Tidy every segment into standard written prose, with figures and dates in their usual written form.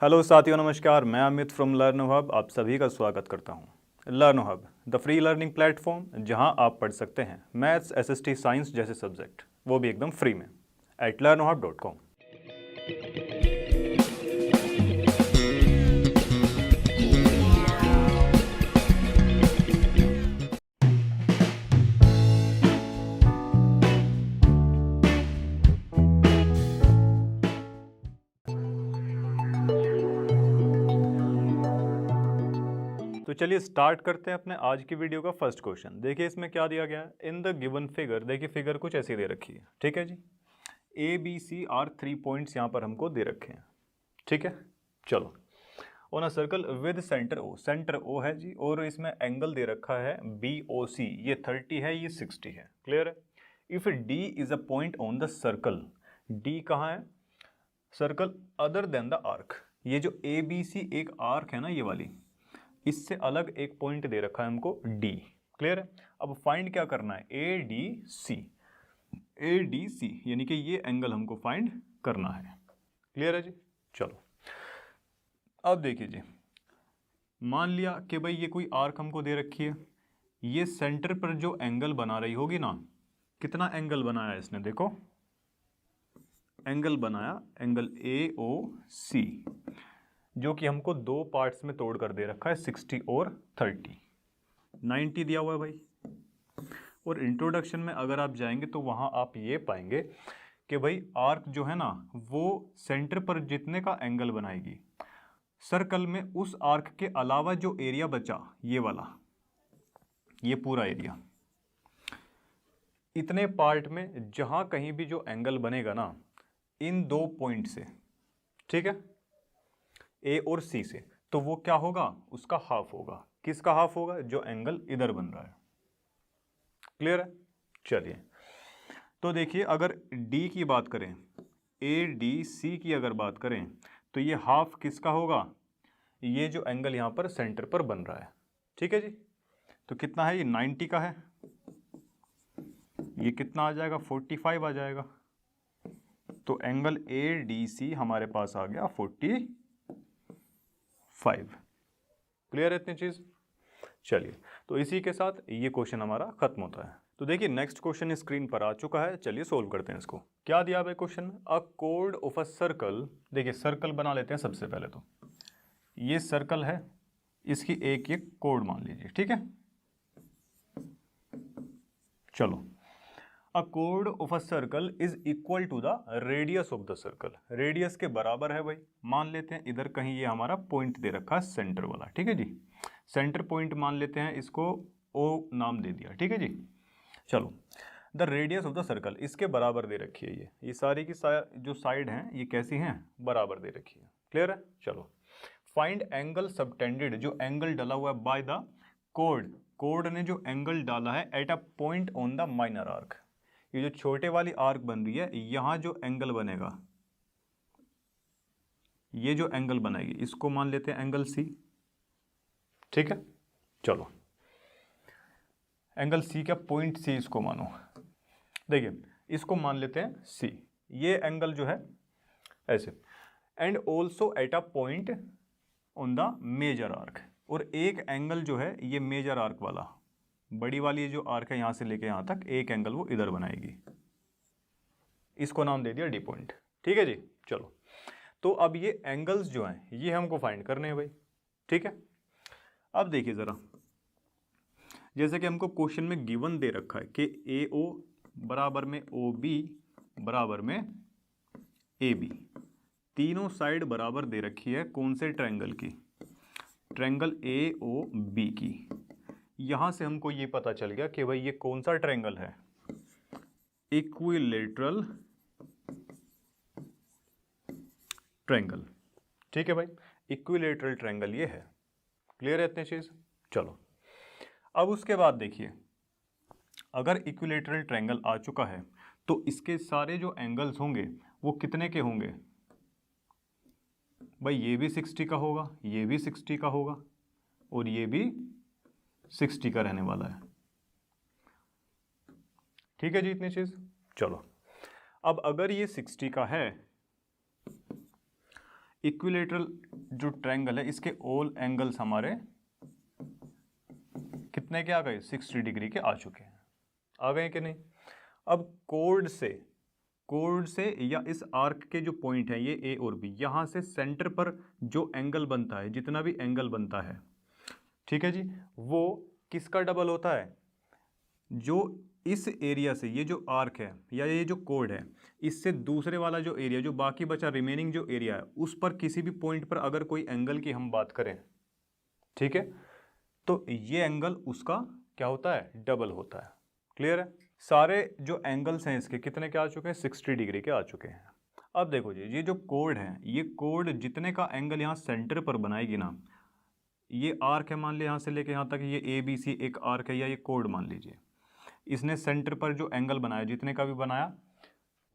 Hello साथियों, नमस्कार। मैं अमित फ्रॉम लर्न हब आप सभी का स्वागत करता हूं। Learn hub the free learning platform, जहां आप पढ़ सकते हैं मैथ्स, एसएसटी, साइंस जैसे सब्जेक्ट, वो भी एकदम फ्री में @learnhub.com। तो चलिए स्टार्ट करते हैं अपने आज की वीडियो का फर्स्ट क्वेश्चन। देखिए इसमें क्या दिया गया है। इन द गिवन फिगर, देखिए फिगर कुछ ऐसी दे रखी है, ठीक है जी। A B C are 3 points यहाँ पर हमको दे रखे हैं, ठीक है। चलो, on a circle with centre O, centre O है जी, और इसमें एंगल दे रखा है बी ओ सी, ये 30 है, ये 60 है। क्लियर है। If D is a point on the circle, D कहाँ है circle other than the arc, ये जो ए बी सी एक आर्क है ना, ये वाली, इससे अलग एक पॉइंट दे रखा है हमको डी। क्लियर है। अब फाइंड क्या करना है, A D C, A D C यानी कि ये एंगल हमको फाइंड करना है। क्लियर है जी। चलो अब देखिए जी, मान लिया कि भाई ये कोई आर्क हमको दे रखी है, ये सेंटर पर जो एंगल बना रही होगी ना, कितना एंगल बनाया इसने, देखो एंगल बनाया, एंगल ए ओ सी, जो कि हमको दो पार्ट्स में तोड़ कर दे रखा है, 60 और 30, 90 दिया हुआ है भाई। और इंट्रोडक्शन में अगर आप जाएंगे तो वहाँ आप ये पाएंगे कि भाई आर्क जो है ना, वो सेंटर पर जितने का एंगल बनाएगी, सर्कल में उस आर्क के अलावा जो एरिया बचा, ये वाला, ये पूरा एरिया, इतने पार्ट में जहां कहीं भी जो एंगल बनेगा ना, इन दो पॉइंट से, ठीक है, ए और सी से, तो वो क्या होगा, उसका हाफ होगा। किसका हाफ होगा, जो एंगल इधर बन रहा है। क्लियर है। चलिए तो देखिए, अगर डी की बात करें, ए डी सी की अगर बात करें, तो ये हाफ किसका होगा, ये जो एंगल यहां पर सेंटर पर बन रहा है, ठीक है जी। तो कितना है, ये 90 का है, ये कितना आ जाएगा, 45 आ जाएगा। तो एंगल ए डी सी हमारे पास आ गया 45। क्लियर है इतनी चीज। चलिए, तो इसी के साथ ये क्वेश्चन हमारा खत्म होता है। तो देखिए नेक्स्ट क्वेश्चन स्क्रीन पर आ चुका है, चलिए सोल्व करते हैं इसको। क्या दिया है क्वेश्चन में, अ कोड ऑफ अ सर्कल, देखिए सर्कल बना लेते हैं सबसे पहले। तो ये सर्कल है, इसकी एक एक कोड मान लीजिए, ठीक है। चलो, अ कोड of a circle is equal to the radius of the circle, radius के बराबर है भाई। मान लेते हैं इधर कहीं ये हमारा पॉइंट दे रखा है सेंटर वाला, ठीक है जी। सेंटर पॉइंट मान लेते हैं, इसको ओ नाम दे दिया, ठीक है जी। चलो, the radius of the circle इसके बराबर दे रखी है, ये सारी की जो साइड हैं ये कैसी हैं, बराबर दे रखी है। क्लियर है। चलो, फाइंड एंगल सबटेंडेड, जो एंगल डाला हुआ है बाय द कोड, कोड ने जो एंगल डाला है eight a point on the minor arc, ये जो छोटे वाली आर्क बन रही है, यहां जो एंगल बनेगा, ये जो एंगल बनाएगी, इसको मान लेते हैं एंगल सी, ठीक है। चलो, एंगल सी का पॉइंट सी इसको मानो, देखिए इसको मान लेते हैं सी, ये एंगल जो है ऐसे, and also at a point on the major arc, और एक एंगल जो है ये मेजर आर्क वाला, बड़ी वाली जो आर्क है यहां से लेके यहां तक, एक एंगल वो इधर बनाएगी, इसको नाम दे दिया डी पॉइंट, ठीक है जी। चलो, तो अब ये एंगल्स जो हैं ये हमको फाइंड करने हैं भाई, ठीक है। अब देखिए जरा, जैसे कि हमको क्वेश्चन में गिवन दे रखा है कि ए ओ बराबर में ओ बी बराबर में ए बी, तीनों साइड बराबर दे रखी है कौन से ट्रायंगल की, ट्रायंगल ए ओ बी की। यहां से हमको ये पता चल गया कि भाई ये कौन सा ट्रायंगल है, इक्विलेटरल ट्रायंगल, ठीक है भाई, इक्विलेटरल ट्रायंगल ये है। क्लियर है इतनी चीज। चलो, अब उसके बाद देखिए, अगर इक्विलेटरल ट्रायंगल आ चुका है तो इसके सारे जो एंगल्स होंगे वो कितने के होंगे भाई, ये भी 60 का होगा, ये भी 60 का होगा, और ये भी 60 का रहने वाला है, ठीक है जी इतनी चीज। चलो, अब अगर ये 60 का है, इक्विलेटरल जो ट्रायंगल है इसके ऑल एंगल्स हमारे कितने के आ गए, 60 डिग्री के आ चुके हैं, आ गए कि नहीं। अब कोड से या इस आर्क के जो पॉइंट है ये ए और बी, यहाँ से सेंटर पर जो एंगल बनता है, जितना भी एंगल बनता है, ठीक है जी, वो किसका डबल होता है, जो इस एरिया से, ये जो आर्क है या ये जो कोड है, इससे दूसरे वाला जो एरिया, जो बाकी बचा रिमेनिंग जो एरिया है, उस पर किसी भी पॉइंट पर अगर कोई एंगल की हम बात करें, ठीक है, तो ये एंगल उसका क्या होता है, डबल होता है। क्लियर है। सारे जो एंगल्स हैं इसके कितने के आ चुके हैं, 60 डिग्री के आ चुके हैं। अब देखो जी, ये जो कोड है, ये कोड जितने का एंगल यहाँ सेंटर पर बनाएगी ना, ये आर्क है मान लिया यहाँ से लेके यहाँ तक, ये ए बी सी एक आर्क है या ये कोड मान लीजिए, इसने सेंटर पर जो एंगल बनाया, जितने का भी बनाया,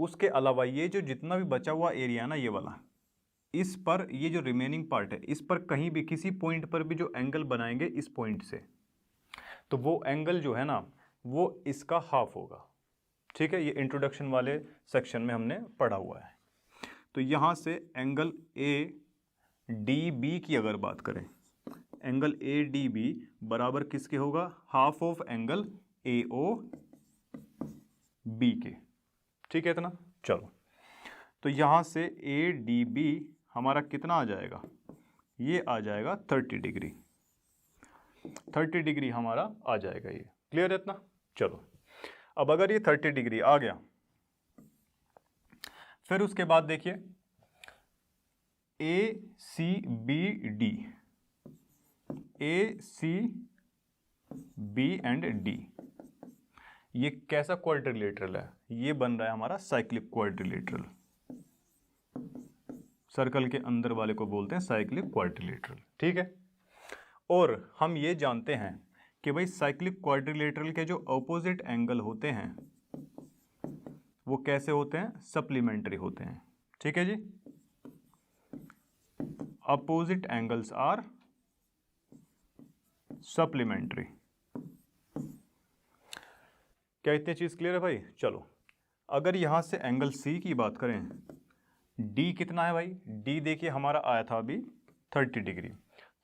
उसके अलावा ये जो जितना भी बचा हुआ एरिया है ना, ये वाला, इस पर ये जो रिमेनिंग पार्ट है, इस पर कहीं भी किसी पॉइंट पर भी जो एंगल बनाएंगे इस पॉइंट से, तो वो एंगल जो है ना वो इसका हाफ होगा। ठीक है, ये इंट्रोडक्शन वाले सेक्शन में हमने पढ़ा हुआ है। तो यहाँ से एंगल ए डी बी की अगर बात करें, एंगल ए डी बी बराबर किसके होगा, half of angle A O B के। ठीक है इतना। चलो, तो यहाँ से ए डी बी हमारा कितना आ जाएगा, ये आ जाएगा 30 डिग्री, 30 डिग्री हमारा आ जाएगा ये। क्लियर है इतना। चलो, अब अगर ये 30 डिग्री आ गया, फिर उसके बाद देखिए A C B D, A C B and D, ये कैसा क्वाड्रिलेटरल है, ये बन रहा है हमारा साइक्लिक क्वाड्रिलेटरल। सर्कल के अंदर वाले को बोलते हैं साइक्लिक क्वाड्रिलेटरल। ठीक है, और हम ये जानते हैं कि भाई साइक्लिक क्वाड्रिलेटरल के जो अपोजिट एंगल होते हैं वो कैसे होते हैं, सप्लीमेंट्री होते हैं। ठीक है जी, अपोजिट एंगल्स आर सप्लीमेंट्री। क्या इतनी चीज क्लियर है भाई। चलो, अगर यहां से एंगल सी की बात करें, डी कितना है भाई, डी देखिए हमारा आया था अभी 30 डिग्री,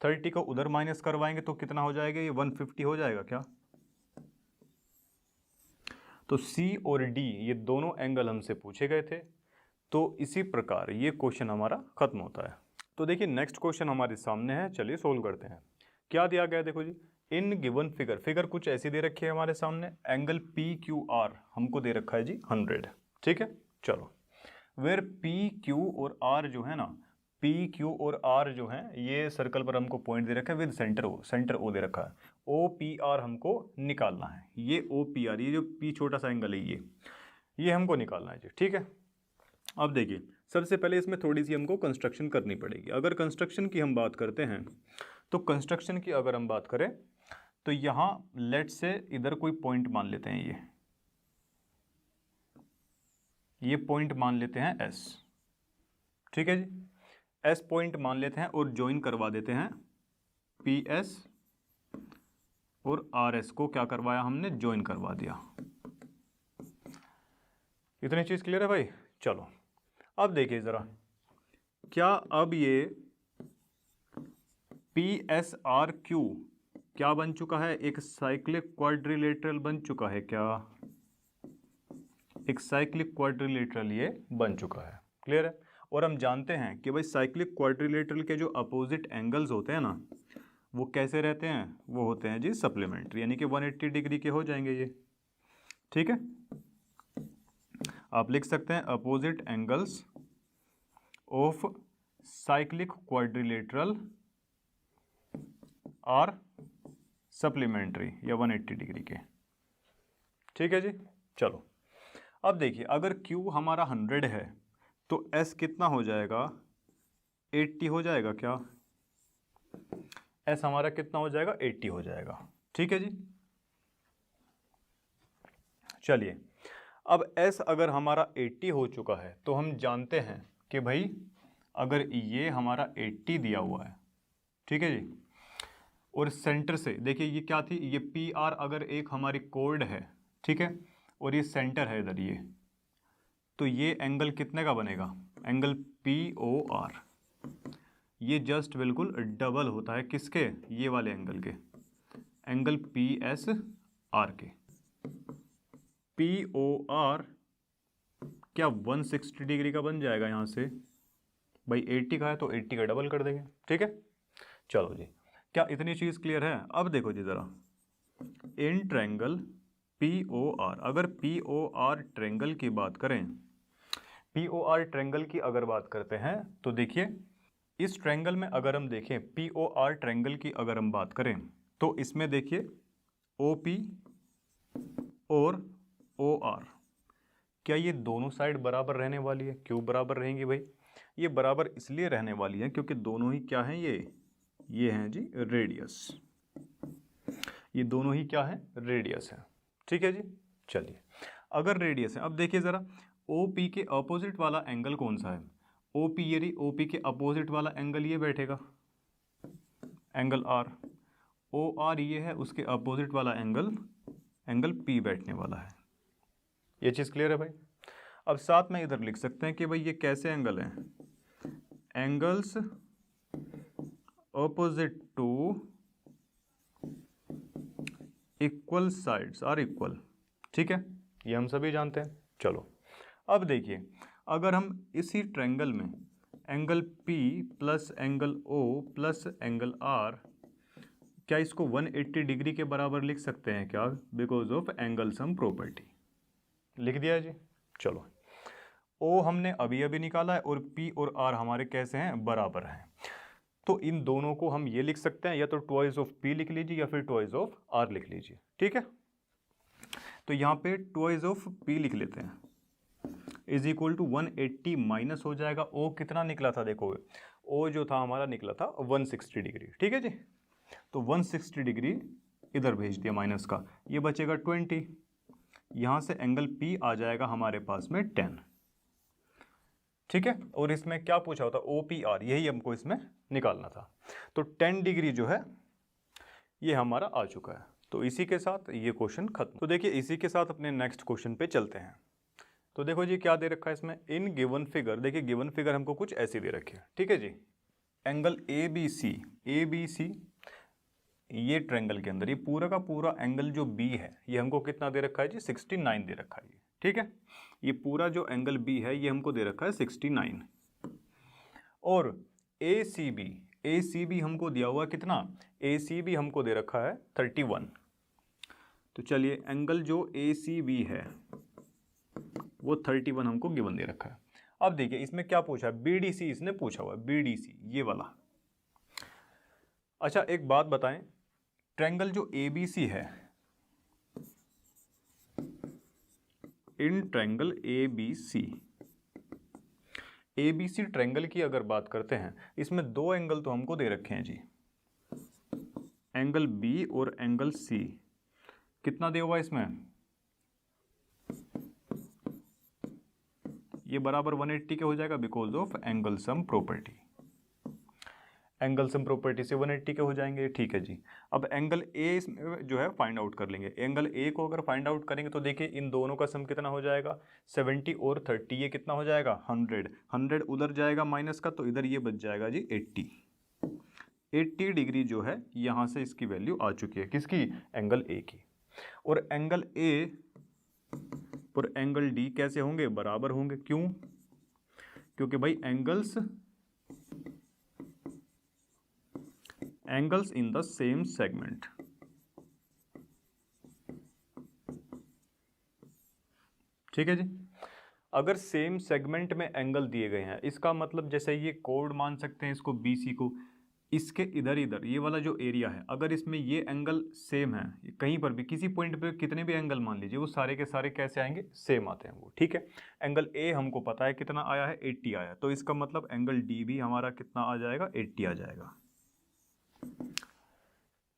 30 को उधर माइनस करवाएंगे तो कितना हो जाएगा, ये 150 हो जाएगा क्या। तो सी और डी ये दोनों एंगल हमसे पूछे गए थे, तो इसी प्रकार ये क्वेश्चन हमारा खत्म होता है। तो देखिए नेक्स्ट क्वेश्चन हमारे सामने है, चलिए सोल्व करते हैं। क्या दिया गया है, देखो जी, इन गिवन फिगर कुछ ऐसी दे रखी है हमारे सामने, एंगल पी क्यू आर हमको दे रखा है जी 100। ठीक है, चलो, वेयर पी क्यू और आर जो है ना, पी क्यू और आर जो है ये सर्कल पर हमको पॉइंट दे रखा है विद सेंटर ओ दे रखा है, ओ पी आर हमको निकालना है। ये ओ पी आर, ये जो पी छोटा सा एंगल है ये हमको निकालना है जी। ठीक है, अब देखिए सबसे पहले इसमें थोड़ी सी हमको कंस्ट्रक्शन करनी पड़ेगी। अगर कंस्ट्रक्शन की हम बात करते हैं तो कंस्ट्रक्शन की अगर हम बात करें तो यहाँ लेट से इधर कोई पॉइंट मान लेते हैं, ये पॉइंट मान लेते हैं एस। ठीक है जी, एस पॉइंट मान लेते हैं और ज्वाइन करवा देते हैं पी एस और आर एस को, क्या करवाया हमने, ज्वाइन करवा दिया। इतनी चीज क्लियर है भाई। चलो, अब देखिए जरा, क्या अब ये पी एस आर क्यू क्या बन चुका है, एक साइक्लिक क्वाड्रिलेटरल बन चुका है क्या, एक साइक्लिक क्वाड्रिलेटरल ये बन चुका है। क्लियर है। और हम जानते हैं कि भाई साइक्लिक क्वाड्रिलेटरल के जो अपोजिट एंगल्स होते हैं ना वो कैसे रहते हैं, वो होते हैं जी सप्लीमेंट्री, यानी कि 180 डिग्री के हो जाएंगे ये। ठीक है, आप लिख सकते हैं opposite angles of cyclic quadrilateral are supplementary या 180 डिग्री के। ठीक है जी। चलो, अब देखिए अगर Q हमारा 100 है तो S कितना हो जाएगा, 80 हो जाएगा क्या, S हमारा कितना हो जाएगा, 80 हो जाएगा। ठीक है जी। चलिए, अब S अगर हमारा 80 हो चुका है तो हम जानते हैं कि भाई अगर ये हमारा 80 दिया हुआ है, ठीक है जी, और सेंटर से देखिए ये क्या थी, ये पी आर अगर एक हमारी कोड है, ठीक है, और ये सेंटर है इधर ये, तो ये एंगल कितने का बनेगा, एंगल पी ओ आर। ये जस्ट बिल्कुल डबल होता है किसके, ये वाले एंगल के, एंगल पी एस आर के। पी ओ आर क्या 160 डिग्री का बन जाएगा यहाँ से, भाई 80 का है तो 80 का डबल कर देंगे, ठीक है। चलो जी, क्या इतनी चीज़ क्लियर है। अब देखो जी ज़रा, in triangle P O R, अगर पी ओ आर ट्रायंगल की बात करें, पी ओ आर ट्रायंगल की अगर बात करते हैं तो देखिए इस ट्रायंगल में अगर हम देखें, पी ओ आर ट्रायंगल की अगर हम बात करें तो इसमें देखिए ओ पी और ओ आर, क्या ये दोनों साइड बराबर रहने वाली है। क्यों बराबर रहेंगी भाई, ये बराबर इसलिए रहने वाली है क्योंकि दोनों ही क्या हैं, ये हैं जी रेडियस, ये दोनों ही क्या है, रेडियस है, ठीक है जी। चलिए, अगर रेडियस है, अब देखिए ज़रा ओ पी के अपोजिट वाला एंगल कौन सा है, ओ पी, ये ओ पी के अपोजिट वाला एंगल ये बैठेगा, एंगल आर। ओ आर ये है उसके अपोजिट वाला एंगल, एंगल पी बैठने वाला है। ये चीज़ क्लियर है भाई। अब साथ में इधर लिख सकते हैं कि भाई ये कैसे एंगल हैं, angles opposite to equal sides are equal, ठीक है, ये हम सभी जानते हैं। चलो अब देखिए, अगर हम इसी ट्रायंगल में angle P plus angle O plus angle R, क्या इसको 180 डिग्री के बराबर लिख सकते हैं क्या, because of angle sum property. लिख दिया जी। चलो, O हमने अभी अभी निकाला है और P और R हमारे कैसे हैं, बराबर हैं, तो इन दोनों को हम ये लिख सकते हैं, या तो ट्वाइस ऑफ P लिख लीजिए या फिर ट्वाइस ऑफ R लिख लीजिए, ठीक है। तो यहाँ पे ट्वाइस ऑफ P लिख लेते हैं, इज इक्वल टू 180 माइनस हो जाएगा, ओ कितना निकला था देखो, ओ जो था हमारा निकला था 160 डिग्री, ठीक है जी। तो 160 डिग्री इधर भेज दिया माइनस का, ये बचेगा 20, यहाँ से एंगल P आ जाएगा हमारे पास में 10, ठीक है। और इसमें क्या पूछा होता, ओ पी आर, यही हमको इसमें निकालना था। तो 10 डिग्री जो है ये हमारा आ चुका है। तो इसी के साथ ये क्वेश्चन खत्म। तो देखिए इसी के साथ अपने नेक्स्ट क्वेश्चन पे चलते हैं। तो देखो जी क्या दे रखा है इसमें, इन गिवन फिगर, देखिए गिवन फिगर हमको कुछ ऐसी दे रखी है, ठीक है जी। एंगल ए बी सी, ये ट्रायंगल के अंदर ये पूरा का पूरा एंगल जो बी है ये हमको कितना दे रखा है जी, 69 दे रखा है ये, ठीक है। ये पूरा जो एंगल बी है ये हमको दे रखा है 69, और ए सी बी हमको दिया हुआ कितना, ए सी बी हमको दे रखा है 31। तो चलिए एंगल जो ए सी बी है वो 31 हमको गिवन दे रखा है। अब देखिए इसमें क्या पूछा है, बी डी सी इसने पूछा हुआ है, बी डी सी ये वाला। अच्छा एक बात बताएं, ट्रायंगल जो ए बी सी है, in triangle A B C triangle की अगर बात करते हैं, इसमें दो एंगल तो हमको दे रखे हैं जी, एंगल बी और एंगल सी। कितना दिया हुआ इसमें, ये बराबर 180 के हो जाएगा because of angle sum property, angle sum property से 180 के हो जाएंगे, ठीक है जी। अब एंगल ए जो है फाइंड आउट कर लेंगे, एंगल ए को अगर फाइंड आउट करेंगे तो देखिए इन दोनों का सम कितना हो जाएगा, 70 और 30, ये कितना हो जाएगा 100, 100 उधर जाएगा माइनस का, तो इधर ये बच जाएगा जी 80 डिग्री जो है यहाँ से इसकी वैल्यू आ चुकी है, किसकी, एंगल ए की। और एंगल ए और एंगल डी कैसे होंगे, बराबर होंगे, क्यों, क्योंकि भाई angles in the same segment, ठीक है जी। अगर सेम सेगमेंट में एंगल दिए गए हैं, इसका मतलब जैसे ये कोड मान सकते हैं इसको बी सी को, इसके इधर ये वाला जो एरिया है, अगर इसमें ये एंगल सेम है, कहीं पर भी किसी पॉइंट पे कितने भी एंगल मान लीजिए, वो सारे के सारे कैसे आएंगे, सेम आते हैं वो, ठीक है। एंगल ए हमको पता है कितना आया है, 80 आया, तो इसका मतलब एंगल डी भी हमारा कितना आ जाएगा, 80 आ जाएगा,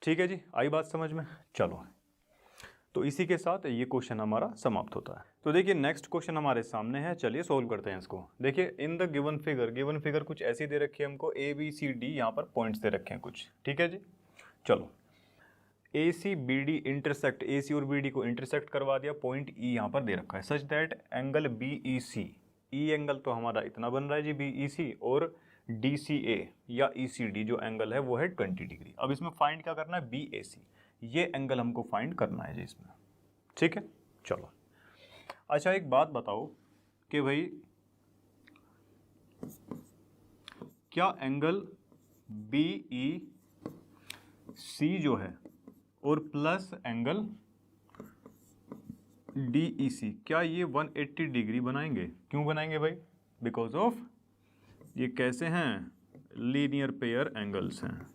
ठीक है जी। आई बात समझ में। चलो तो इसी के साथ ये क्वेश्चन हमारा समाप्त होता है। तो देखिए नेक्स्ट क्वेश्चन हमारे सामने है, चलिए सोल्व करते हैं इसको। देखिए इन द गिवन फिगर कुछ ऐसी दे रखी है हमको, ए बी सी डी, यहाँ पर पॉइंट्स दे रखे हैं कुछ, ठीक है जी। चलो ए सी बी डी इंटरसेक्ट, ए सी और बी डी को इंटरसेक्ट करवा दिया, पॉइंट ई यहाँ पर दे रखा है, such that angle B E C, E angle तो हमारा इतना बन रहा है जी बी ई सी, और DCA या ECD जो एंगल है वो है 20 डिग्री। अब इसमें फाइंड क्या करना है, BAC, ये एंगल हमको फाइंड करना है जी इसमें, ठीक है। चलो अच्छा एक बात बताओ कि भाई क्या एंगल BEC जो है और प्लस एंगल DEC क्या ये 180 डिग्री बनाएंगे? क्यों बनाएंगे भाई? बिकॉज ऑफ ये कैसे हैं, लीनियर पेयर एंगल्स हैं,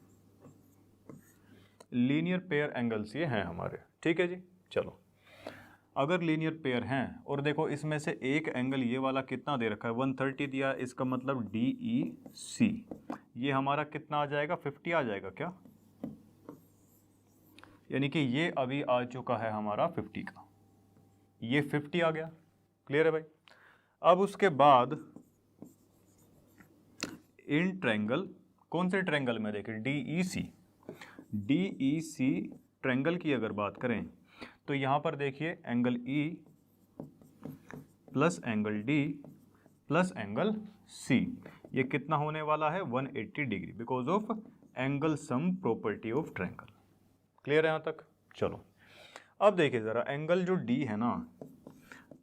लीनियर पेयर एंगल्स ये हैं हमारे, ठीक है जी। चलो अगर लीनियर पेयर हैं और देखो इसमें से एक एंगल ये वाला कितना दे रखा है, 130 दिया, इसका मतलब DEC ये हमारा कितना आ जाएगा, 50 आ जाएगा क्या, यानी कि ये अभी आ चुका है हमारा 50 का, ये 50 आ गया। क्लियर है भाई? अब उसके बाद इन ट्रायंगल, कौन से ट्रायंगल में देखें, DEC ट्रायंगल की अगर बात करें तो यहाँ पर देखिए angle E plus angle D plus angle C ये कितना होने वाला है, 180 degree, because of angle sum property of triangle. Clear है यहाँ तक? चलो अब देखिए ज़रा एंगल जो D है ना,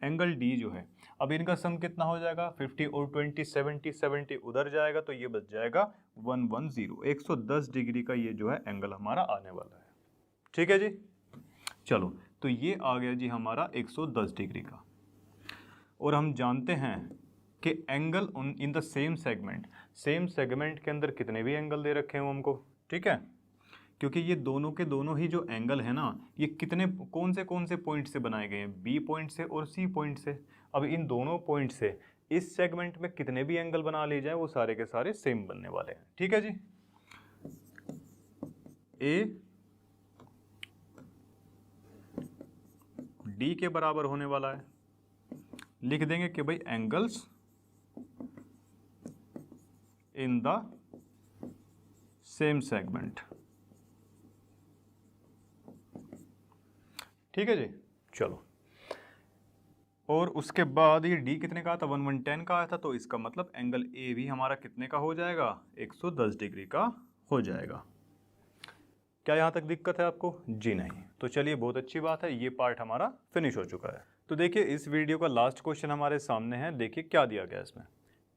एंगल D जो है, अब इनका सम कितना हो जाएगा, 50 और 20 70, 70 उधर जाएगा तो ये बच जाएगा 110, 110 डिग्री का ये जो है एंगल हमारा आने वाला है, ठीक है जी। चलो तो ये आ गया जी हमारा 110 डिग्री का, और हम जानते हैं कि angle in the same segment, same segment के अंदर कितने भी एंगल दे रखे हैं हमको, ठीक है, क्योंकि ये दोनों के दोनों ही जो एंगल है ना, ये कितने कौन से पॉइंट से बनाए गए हैं, B पॉइंट से और C पॉइंट से। अब इन दोनों पॉइंट से इस सेगमेंट में कितने भी एंगल बना लिए जाए वो सारे के सारे सेम बनने वाले हैं, ठीक है जी। A D के बराबर होने वाला है, लिख देंगे कि भाई angles in the same segment, ठीक है जी। चलो और उसके बाद ये D कितने का आता, 110 का आया था, तो इसका मतलब एंगल A भी हमारा कितने का हो जाएगा, 110 डिग्री का हो जाएगा। क्या यहाँ तक दिक्कत है आपको? जी नहीं। तो चलिए बहुत अच्छी बात है, ये पार्ट हमारा फिनिश हो चुका है। तो देखिए इस वीडियो का लास्ट क्वेश्चन हमारे सामने है, देखिए क्या दिया गया इसमें,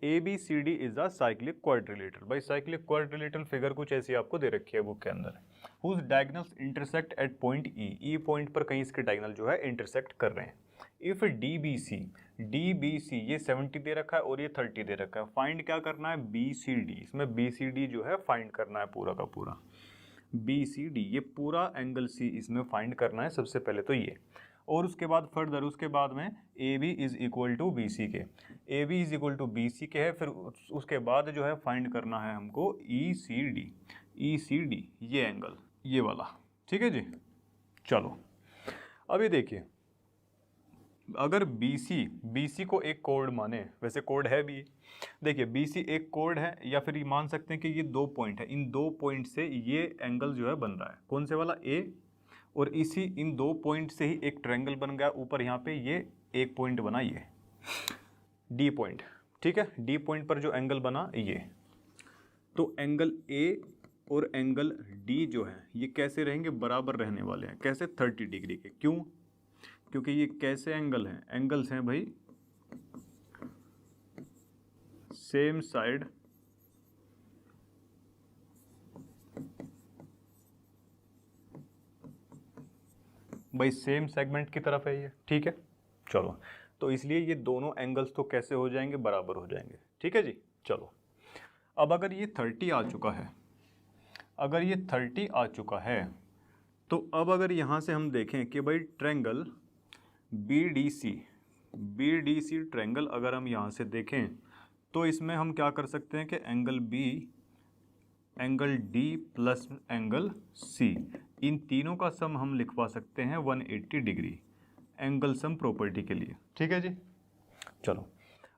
ABCD is a cyclic quadrilateral. भाई साइक्लिक क्वाड्रिलेटरल फिगर कुछ ऐसी आपको दे रखी है बुक के अंदर, whose diagonals intersect at point E point पर कहीं इसके डायगोनल जो है इंटरसेक्ट कर रहे हैं। इफ DBC ये 70 दे रखा है और ये 30 दे रखा है, फाइंड क्या करना है, BCD, इसमें BCD जो है फाइंड करना है पूरा का पूरा, BCD ये पूरा एंगल C इसमें फाइंड करना है सबसे पहले तो ये, और उसके बाद फर्दर उसके बाद में AB is equal to BC के, AB is equal to BC के है, फिर उसके बाद जो है फाइंड करना है हमको ECD ये एंगल ये वाला, ठीक है जी। चलो अभी देखिए अगर BC को एक कोड माने, वैसे कोड है भी, देखिए BC एक कोड है, या फिर ये मान सकते हैं कि ये दो पॉइंट है, इन दो पॉइंट से ये एंगल जो है बन रहा है, कौन से वाला, A, और इसी इन दो पॉइंट से ही एक ट्रायंगल बन गया ऊपर, यहाँ पे ये एक पॉइंट बना ये D पॉइंट, ठीक है, D पॉइंट पर जो एंगल बना ये, तो एंगल A और एंगल D जो है ये कैसे रहेंगे, बराबर रहने वाले हैं, कैसे, 30 डिग्री के। क्यों? क्योंकि ये कैसे एंगल हैं, एंगल्स हैं भाई सेम साइड भाई सेम सेगमेंट की तरफ है ये, ठीक है। चलो तो इसलिए ये दोनों एंगल्स तो कैसे हो जाएंगे, बराबर हो जाएंगे, ठीक है जी। चलो अब अगर ये 30 आ चुका है, अगर ये 30 आ चुका है, तो अब अगर यहाँ से हम देखें कि भाई ट्रायंगल BDC ट्रायंगल अगर हम यहाँ से देखें तो इसमें हम क्या कर सकते हैं कि angle B, angle D plus angle C, इन तीनों का सम हम लिखवा सकते हैं 180 डिग्री एंगल सम प्रॉपर्टी के लिए, ठीक है जी। चलो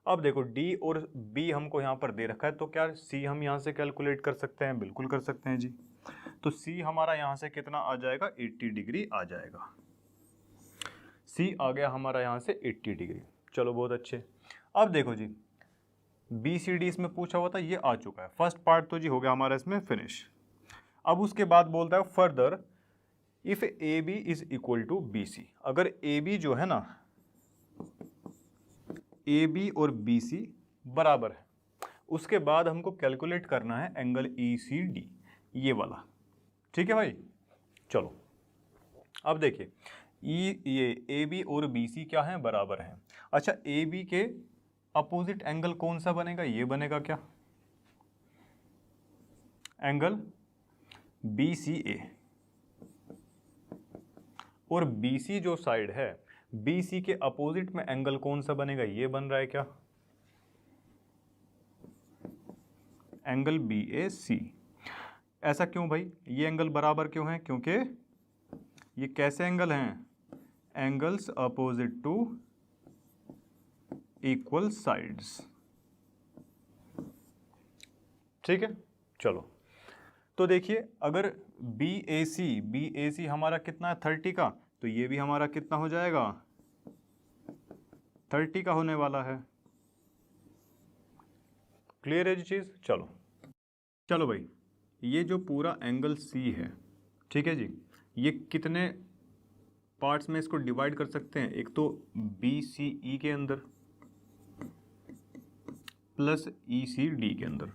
अब देखो D और B हमको यहाँ पर दे रखा है, तो क्या C हम यहाँ से कैलकुलेट कर सकते हैं? बिल्कुल कर सकते हैं जी। तो C हमारा यहाँ से कितना आ जाएगा, 80 डिग्री आ जाएगा, C आ गया हमारा यहाँ से 80 डिग्री। चलो बहुत अच्छे। अब देखो जी बी सी डी इसमें पूछा हुआ था, ये आ चुका है। फर्स्ट पार्ट तो जी हो गया हमारा इसमें फिनिश। अब उसके बाद बोलता है further if A B is equal to B C, अगर ए बी जो है ना, ए बी और बी सी बराबर है, उसके बाद हमको कैलकुलेट करना है एंगल ई सी डी, ये वाला। ठीक है भाई, चलो अब देखिए ये ए बी और बी सी क्या है, बराबर हैं। अच्छा, ए बी के अपोजिट एंगल कौन सा बनेगा, ये बनेगा क्या, एंगल बी सी ए। और बी सी जो साइड है, बी सी के अपोजिट में एंगल कौन सा बनेगा, ये बन रहा है क्या, एंगल बी ए सी। ऐसा क्यों भाई, ये एंगल बराबर क्यों है, क्योंकि ये कैसे एंगल हैं, angles opposite to equal sides. ठीक है, चलो तो देखिए अगर बी ए सी हमारा कितना है 30 का, तो ये भी हमारा कितना हो जाएगा 30 का होने वाला है। क्लियर है जी चीज़। चलो चलो भाई, ये जो पूरा एंगल सी है, ठीक है जी, ये कितने पार्ट्स में इसको डिवाइड कर सकते हैं, एक तो बी सी ई के अंदर प्लस ई सी डी के अंदर।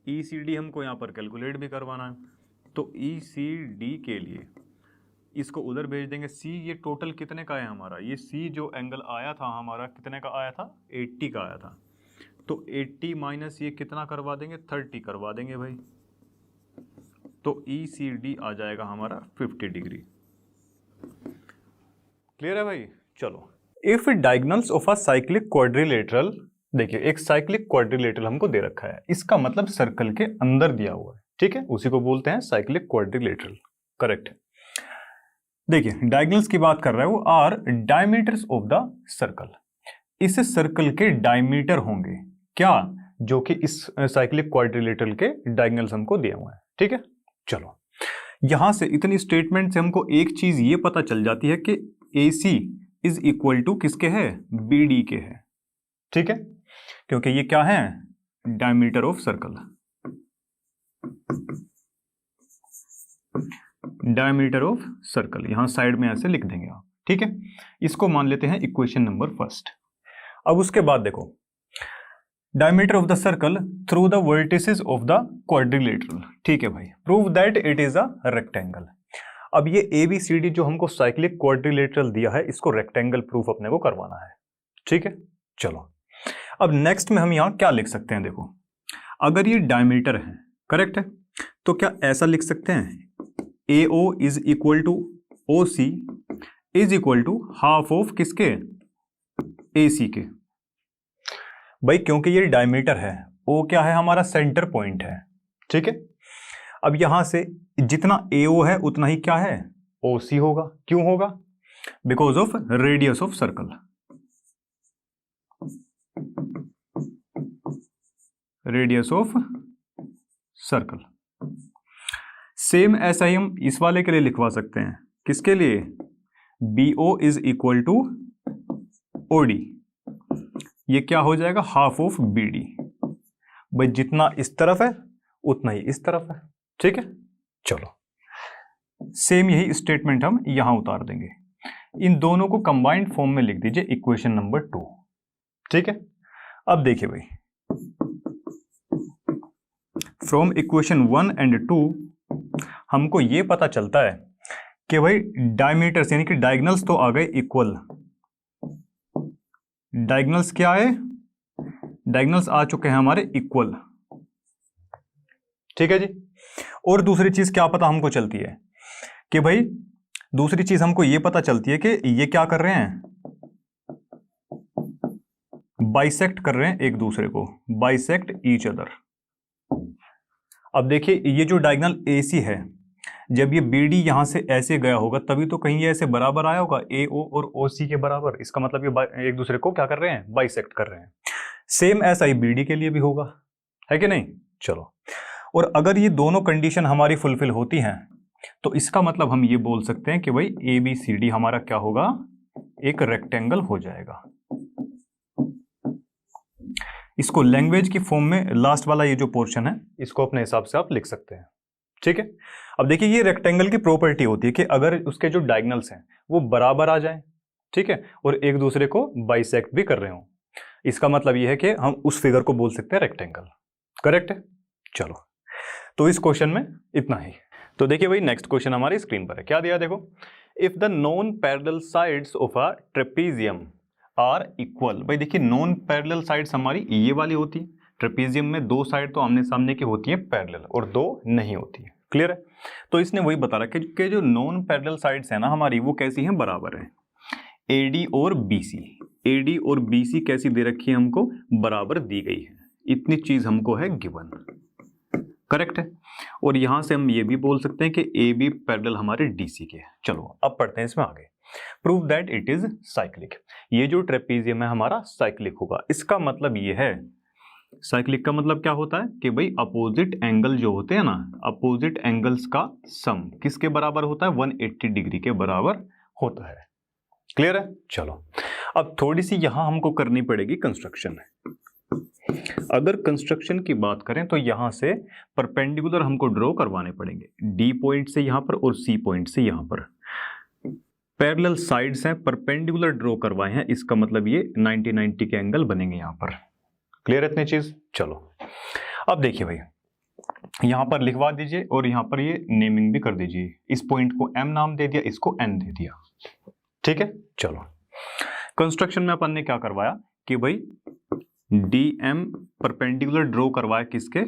ई सी डी हमको यहाँ पर कैलकुलेट भी करवाना है, तो ई सी डी के लिए इसको उधर भेज देंगे। सी ये टोटल कितने का है हमारा, ये सी जो एंगल आया था हमारा कितने का आया था, 80 का आया था, तो 80 माइनस ये कितना करवा देंगे, 30 करवा देंगे भाई, तो ई सी डी आ जाएगा हमारा 50 डिग्री। क्लियर है भाई। चलो, if diagonals of a cyclic quadrilateral, देखिए एक साइक्लिक क्वाड्रिलेटरल हमको दे रखा है, इसका मतलब सर्कल के अंदर दिया हुआ है, ठीक है, उसी को बोलते हैं साइक्लिक क्वाड्रिलेटरल। करेक्ट। देखिए डायगोनल्स की बात कर रहा है वो, are diameters of the circle, इस सर्कल के डायमीटर होंगे क्या, जो कि इस साइक्लिक क्वाड्रिलेटरल के डायगोनल्स हमको दिए हुए हैं। ठीक है, चलो यहां से इतनी स्टेटमेंट से हमको एक चीज ये पता चल जाती है कि ए सी इज इक्वल टू किसके है, बी डी के है। ठीक है, क्योंकि ये क्या है, diameter of circle, diameter of circle यहां साइड में ऐसे लिख देंगे आप। ठीक है, इसको मान लेते हैं इक्वेशन नंबर फर्स्ट। अब उसके बाद देखो, diameter of the circle through the vertices of the quadrilateral. ठीक है भाई, prove that it is a rectangle. अब ये ए बी सी डी जो हमको साइक्लिक क्वाड्रिलेटरल दिया है, इसको रेक्टेंगल प्रूफ अपने को करवाना है। ठीक है, चलो अब नेक्स्ट में हम यहां क्या लिख सकते हैं, देखो अगर ये डायमीटर है, करेक्ट है, तो क्या ऐसा लिख सकते हैं, A O is equal to O C is equal to half of किसके, ए सी के। भाई क्योंकि ये डायमीटर है, ओ क्या है हमारा सेंटर पॉइंट है। ठीक है, अब यहां से जितना ए ओ है उतना ही क्या है, ओ सी होगा। क्यों होगा, because of radius of circle, radius of circle. Same ऐसा ही हम इस वाले के लिए लिखवा सकते हैं, किसके लिए, B O is equal to O D, ये क्या हो जाएगा, हाफ ऑफ बी डी। भाई जितना इस तरफ है उतना ही इस तरफ है। ठीक है, चलो सेम यही स्टेटमेंट हम यहां उतार देंगे। इन दोनों को कंबाइंड फॉर्म में लिख दीजिए, इक्वेशन नंबर 2। ठीक है, अब देखिए भाई, फ्रॉम इक्वेशन 1 एंड 2 हमको ये पता चलता है कि भाई डायमीटर्स यानी कि डायगोनल्स तो आ गए इक्वल, डायगोनल्स क्या है, डायगोनल्स आ चुके हैं हमारे इक्वल। ठीक है जी, और दूसरी चीज क्या पता हमको चलती है कि भाई, दूसरी चीज हमको ये पता चलती है कि ये क्या कर रहे हैं, बाइसेक्ट कर रहे हैं एक दूसरे को, बाइसेक्ट ईच अदर। अब देखिए ये जो डायगोनल AC है, जब ये BD यहां से ऐसे गया होगा तभी तो कहीं ये ऐसे बराबर आया होगा, AO और OC के बराबर। इसका मतलब ये एक दूसरे को क्या कर रहे हैं, बाइसेक्ट कर रहे हैं। सेम ऐसा ही BD के लिए भी होगा, है कि नहीं। चलो, और अगर ये दोनों कंडीशन हमारी फुलफिल होती हैं तो इसका मतलब हम ये बोल सकते हैं कि भाई ABCD हमारा क्या होगा, एक रेक्टेंगल हो जाएगा। इसको लैंग्वेज की फॉर्म में लास्ट वाला ये जो पोर्शन है इसको अपने हिसाब से आप लिख सकते हैं, ठीक है। अब देखिए ये रेक्टेंगल की प्रॉपर्टी होती है कि अगर उसके जो डायगोनल्स हैं वो बराबर आ जाएं, ठीक है, और एक दूसरे को बाइसेक्ट भी कर रहे हो, इसका मतलब ये है कि हम उस फिगर को बोल सकते हैं रेक्टेंगल। करेक्ट है। चलो तो इस क्वेश्चन में इतना ही। तो देखिए भाई नेक्स्ट क्वेश्चन हमारी स्क्रीन पर है, क्या दिया देखो, if the non parallel sides of a trapezium are equal. भाई देखिए नॉन पैरेलल साइड्स हमारी ये वाली होती है, ट्रेपीजियम में दो साइड तो आमने सामने की होती है पैरेलल और दो नहीं होती है, क्लियर है। तो इसने वही बता रखा है कि जो नॉन पैरेलल साइड्स है ना हमारी वो कैसी हैं, बराबर है। एडी और बीसी, एडी और बीसी कैसी दे रखी है हमको, बराबर दी गई है, इतनी चीज हमको है गिवन। करेक्ट है। और यहां से हम ये भी बोल सकते हैं कि ए बी पैरेलल हमारे डीसी के। चलो अब पढ़ते हैं इसमें आगे। Prove that it is cyclic. ये जो ट्रेपीजियम है हमारा साइक्लिक होगा। इसका मतलब ये है, साइक्लिक का मतलब क्या होता है कि भाई अपोजिट एंगल जो होते हैं ना, अपोजिट एंगल्स का सम किसके बराबर होता है, 180 डिग्री के बराबर होता है। क्लियर है। चलो अब थोड़ी सी यहां हमको करनी पड़ेगी कंस्ट्रक्शन। अगर कंस्ट्रक्शन की बात करें तो यहां से परपेंडिकुलर हमको ड्रॉ करवाने पड़ेंगे, डी पॉइंट से यहां पर और सी पॉइंट से यहां पर। पैरेलल साइड्स हैं, परपेंडिकुलर ड्रॉ करवाए हैं, इसका मतलब ये 90-90 के एंगल बनेंगे यहां पर। क्लियर है इतनी चीज। चलो अब देखिए भाई यहां पर लिखवा दीजिए और यहां पर ये नेमिंग भी कर दीजिए। इस पॉइंट को एम नाम दे दिया, इसको एन दे दिया, ठीक है। चलो कंस्ट्रक्शन में अपन ने क्या करवाया कि भाई डी एम परपेंडिकुलर ड्रॉ करवाया किसके,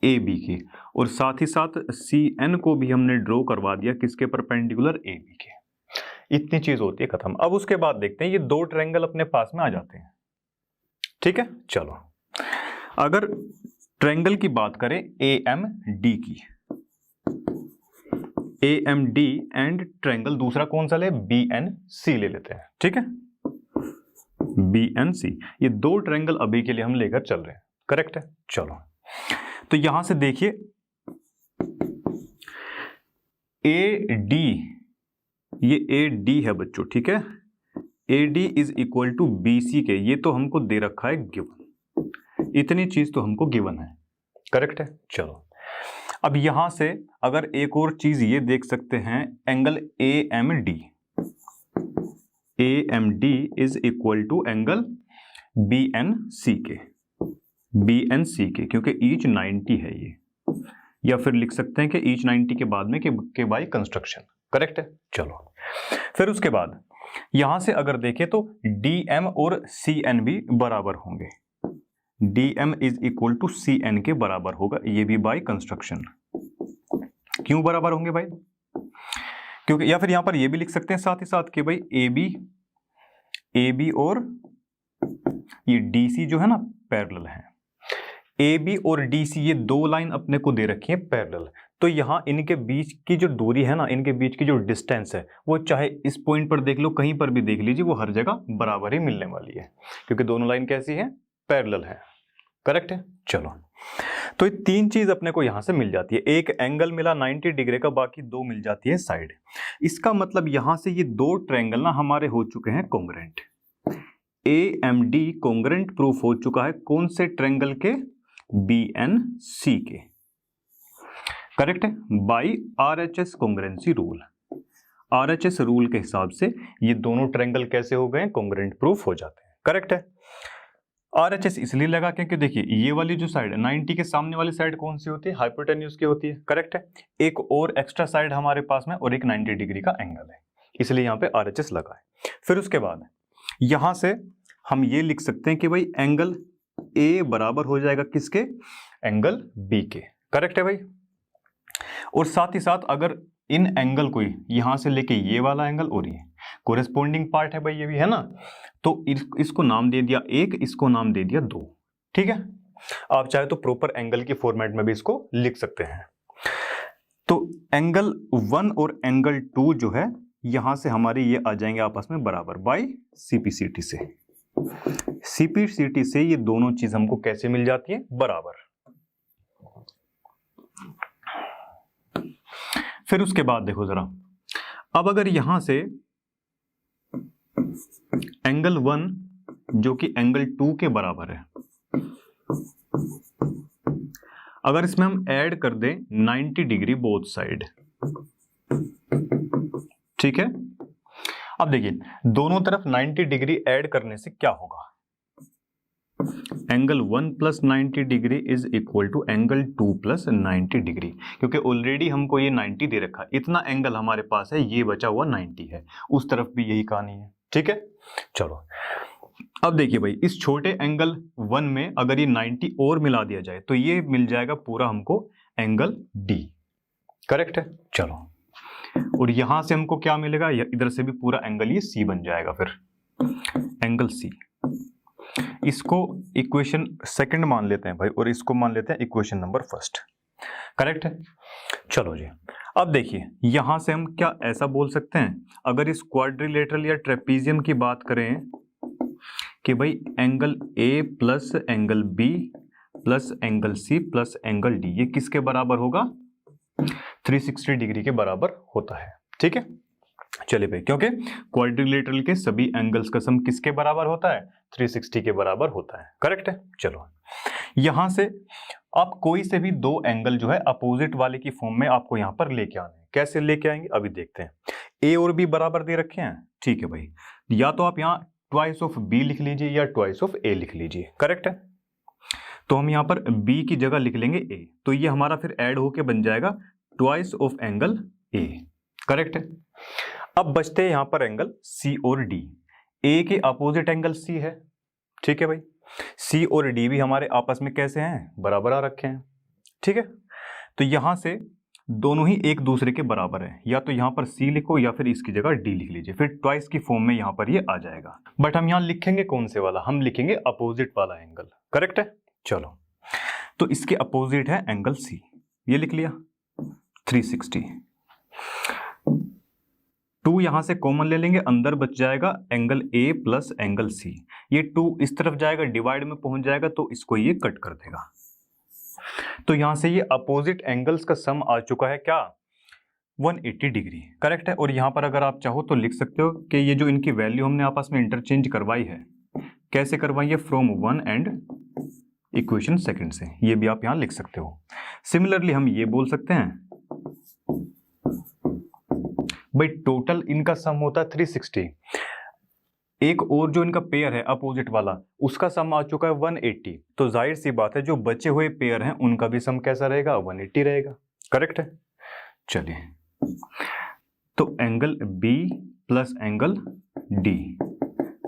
ए बी की, और साथ ही साथ सी एन को भी हमने ड्रॉ करवा दिया किसके, परपेंडिकुलर ए बी के। इतनी चीज होती है खत्म। अब उसके बाद देखते हैं ये दो ट्रायंगल अपने पास में आ जाते हैं, ठीक है। चलो अगर ट्रायंगल की बात करें ए एम डी की, A M D and triangle दूसरा कौन सा ले, बी एन सी ले लेते हैं, ठीक है, बी एन सी। ये दो ट्रायंगल अभी के लिए हम लेकर चल रहे हैं। करेक्ट है। चलो तो यहां से देखिए ए डी, ये ए डी है बच्चों, ठीक है, A D is equal to B C के, ये तो हमको दे रखा है गिवन, इतनी चीज तो हमको गिवन है। करेक्ट है। चलो अब यहां से अगर एक और चीज ये देख सकते हैं, angle A M D, A M D is equal to angle B N C के, बी एन सी के, क्योंकि ईच 90 है ये, या फिर लिख सकते हैं कि ईच 90 के बाद में के बाई कंस्ट्रक्शन। करेक्ट है। चलो फिर उसके बाद यहां से अगर देखें तो डी एम और सी एन भी बराबर होंगे, D M is equal to C N के बराबर होगा, ये भी बाई कंस्ट्रक्शन। क्यों बराबर होंगे भाई, क्योंकि, या फिर यहां पर ये भी लिख सकते हैं साथ ही साथ कि भाई ए बी और ये डी सी जो है ना पैरेलल है, ए बी और डी सी ये दो लाइन अपने को दे रखी है पैरेलल, तो यहां इनके बीच की जो दूरी है ना, इनके बीच की जो डिस्टेंस है, वो चाहे इस पॉइंट पर देख लो, कहीं पर भी देख लीजिए, वो हर जगह बराबर ही मिलने वाली है, क्योंकि दोनों लाइन कैसी है, पैरेलल है। करेक्ट है। चलो तो ये तीन चीज अपने को यहां से मिल जाती है, एक एंगल मिला 90 डिग्री का, बाकी दो मिल जाती है साइड। इसका मतलब यहां से ये दो ट्रायंगल ना हमारे हो चुके हैं congruent, A M D congruent proof हो चुका है कौन से ट्रायंगल के, बी एन सी के। करेक्ट है। By RHS congruency rule, RHS rule के हिसाब से ये दोनों ट्रायंगल कैसे हो गए, कॉन्ग्रुएंट प्रूफ हो जाते हैं। करेक्ट है। RHS इसलिए लगा क्योंकि देखिए ये वाली जो साइड है 90 के सामने वाली साइड कौन सी होती है, हाइपोटेन्यूज की होती है। करेक्ट है। एक और एक्स्ट्रा साइड हमारे पास में और एक 90 डिग्री का एंगल है, इसलिए यहाँ पे RHS लगा है। फिर उसके बाद यहां से हम ये लिख सकते हैं कि भाई एंगल A बराबर हो जाएगा किसके, एंगल B के। करेक्ट है भाई। और साथ ही साथ अगर इन एंगल को यहां से लेके ये वाला एंगल और ये कोरेस्पोंडिंग पार्ट है भाई, ये भी है ना, तो इसको नाम दे दिया एक, इसको नाम दे दिया दो। ठीक है। आप चाहे तो प्रॉपर एंगल की फॉर्मेट में भी इसको लिख सकते हैं। तो एंगल 1 और एंगल 2 जो है यहां से हमारे ये आ जाएंगे आपस में बराबर बाई CPCT से। CPCT से ये दोनों चीज हमको कैसे मिल जाती है, बराबर। फिर उसके बाद देखो जरा, अब अगर यहां से एंगल 1 जो कि एंगल 2 के बराबर है। अगर इसमें हम ऐड कर दें 90 डिग्री बोथ साइड, ठीक है। अब देखिए दोनों तरफ 90 डिग्री ऐड करने से क्या होगा, angle 1 plus 90 degree is equal to angle 2 plus 90 degree, क्योंकि ऑलरेडी हमको ये 90 दे रखा, इतना एंगल हमारे पास है, ये बचा हुआ 90 है, उस तरफ भी यही कहानी है, ठीक है। चलो अब देखिए भाई, इस छोटे एंगल 1 में अगर ये 90 और मिला दिया जाए तो ये मिल जाएगा पूरा हमको एंगल डी, करेक्ट है। चलो, और यहां से हमको क्या मिलेगा, इधर से भी पूरा एंगल ये सी बन जाएगा, फिर एंगल सी। इसको इक्वेशन सेकंड मान लेते हैं भाई, और इसको मान लेते हैं इक्वेशन नंबर फर्स्ट, करेक्ट है। चलो जी, अब देखिए यहां से हम क्या ऐसा बोल सकते हैं, अगर इस क्वाड्रिलेटरल या ट्रेपीजियम की बात करें कि भाई angle A plus angle B plus angle C plus angle D, ये किसके बराबर होगा, 360 डिग्री के बराबर होता है, ठीक है। चलिए भाई, क्योंकि क्वाड्रिलेटरल के सभी एंगल्स का सम किसके बराबर होता है, 360 के बराबर होता है, करेक्ट है। चलो, यहां से आप कोई से भी दो एंगल जो है अपोजिट वाले की फॉर्म में आपको यहां पर लेके आने हैं, कैसे लेके आएंगे अभी देखते हैं। ए और बी बराबर दे रखे हैं, ठीक है भाई, या तो आप यहां ट्वाइस ऑफ बी लिख लीजिए या ट्वाइस ऑफ ए लिख लीजिए, करेक्ट है। तो हम यहां पर बी की जगह लिख लेंगे ए, तो ये हमारा फिर ऐड होके बन जाएगा twice of angle A, correct है। अब बचते हैं यहां पर एंगल सी और डी, ए के अपोजिट एंगल सी है, ठीक है भाई, सी और डी भी हमारे आपस में कैसे हैं, बराबर आ रखे हैं, ठीक है। तो यहां से दोनों ही एक दूसरे के बराबर है, या तो यहां पर सी लिखो या फिर इसकी जगह डी लिख लीजिए, फिर ट्वाइस की फॉर्म में यहां पर ये आ जाएगा। बट हम यहां लिखेंगे कौन से वाला, हम लिखेंगे अपोजिट वाला एंगल, करेक्ट है। चलो, तो इसके अपोजिट है एंगल सी, ये लिख लिया 360। 2 यहां से कॉमन ले लेंगे, अंदर बच जाएगा angle A plus angle C, ये 2 इस तरफ जाएगा, डिवाइड में पहुंच जाएगा, तो इसको ये कट कर देगा। तो यहां से ये अपोजिट एंगल्स का सम आ चुका है क्या, 180 डिग्री, करेक्ट है। और यहां पर अगर आप चाहो तो लिख सकते हो कि ये जो इनकी वैल्यू हमने आपस में इंटरचेंज करवाई है, कैसे करवाई है, फ्रॉम 1 एंड इक्वेशन सेकंड से, ये भी आप यहां लिख सकते हो। सिमिलरली हम ये बोल सकते हैं भाई टोटल इनका सम होता है 360, एक और जो इनका पेयर है अपोजिट वाला, उसका सम आ चुका है 180, तो जाहिर सी बात है जो बचे हुए पेयर हैं उनका भी सम कैसा रहेगा, 180 रहेगा, करेक्ट है। चलिए, तो angle B plus angle D,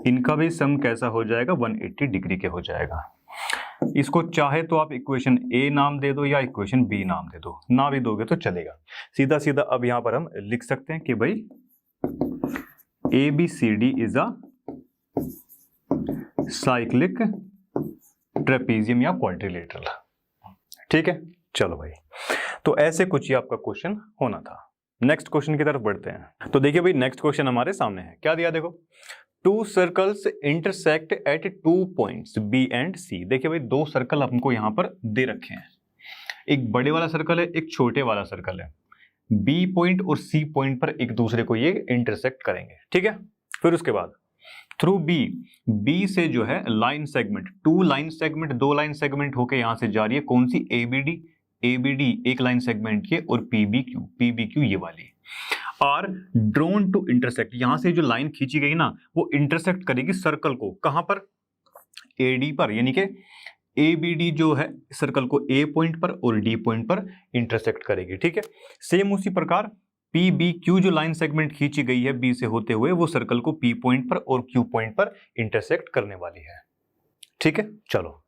इनका भी सम कैसा हो जाएगा, 180 डिग्री के हो जाएगा। इसको चाहे तो आप इक्वेशन ए नाम दे दो या इक्वेशन बी नाम दे दो, ना भी दोगे तो चलेगा, सीधा सीधा अब यहां पर हम लिख सकते हैं कि भाई A B C D is a cyclic trapezium या क्वाड्रिलेटरल, ठीक है। चलो भाई, तो ऐसे कुछ ही आपका क्वेश्चन होना था। नेक्स्ट क्वेश्चन की तरफ बढ़ते हैं। तो देखिए भाई, नेक्स्ट क्वेश्चन हमारे सामने है, क्या दिया देखो, 2 circles intersect at 2 points B and C. देखिए भाई, 2 सर्कल हमको यहां पर दे रखे हैं, एक बड़े वाला सर्कल है, एक छोटे वाला सर्कल है, बी पॉइंट और सी पॉइंट पर एक दूसरे को ये इंटरसेक्ट करेंगे, ठीक है। फिर उसके बाद थ्रू बी से जो है line segment, 2 line segment, 2 line segment होके यहां से जा रही है, कौन सी, एबीडी एक लाइन सेगमेंट के, और पीबीक्यू ये वाली आर ड्रोन टू इंटरसेक्ट, यहां से जो लाइन खींची गई ना वो इंटरसेक्ट करेगी सर्कल को, कहां पर, एडी पर, यानी कि एबीडी जो है सर्कल को ए पॉइंट पर और डी पॉइंट पर इंटरसेक्ट करेगी, ठीक है। सेम उसी प्रकार पीबीक्यू जो लाइन सेगमेंट खींची गई है बी से होते हुए, वो सर्कल को पी पॉइंट पर और क्यू पॉइंट पर इंटरसेक्ट करने वाली है, ठीक है। चलो,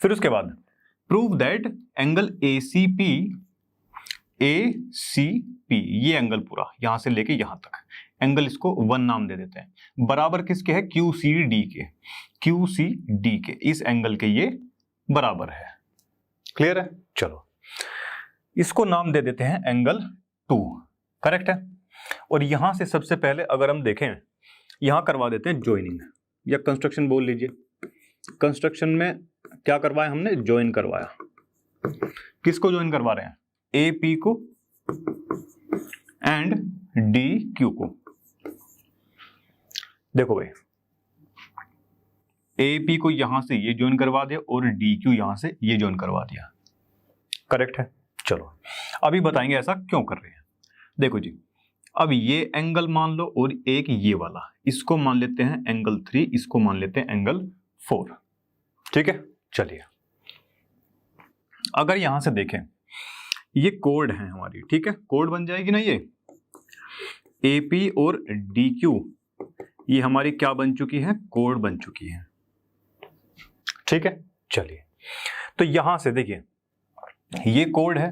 फिर उसके बाद प्रूव दैट एंगल एसीपी, ये एंगल पूरा यहां से लेके यहां तक एंगल, इसको 1 नाम दे देते हैं, बराबर किसके है, क्यूसीडी के, इस एंगल के ये बराबर है, क्लियर है। चलो, इसको नाम दे देते हैं एंगल 2, करेक्ट है। और यहां से सबसे पहले अगर हम देखें, यहां करवा देते हैं ज्वाइनिंग, या कंस्ट्रक्शन बोल लीजिए, कंस्ट्रक्शन में क्या करवाया हमने, ज्वाइन करवाया, किसको ज्वाइन करवा रहे हैं, ए पी को एंड डी क्यू को। देखो भाई, AP को यहां से ये ज्वाइन करवा दिया और DQ यहां से ये ज्वाइन करवा दिया। करेक्ट है। चलो अभी बताएंगे ऐसा क्यों कर रहे हैं। देखो जी, अब ये एंगल मान लो और एक ये वाला, इसको मान लेते हैं एंगल 3, इसको मान लेते हैं एंगल 4। ठीक है। चलिए अगर यहां से देखें, ये कोड है हमारी, ठीक है, कोड बन जाएगी ना, ये AP और DQ ये हमारी क्या बन चुकी है, कोड बन चुकी है। ठीक है। चलिए तो यहां से देखिए ये कोड है।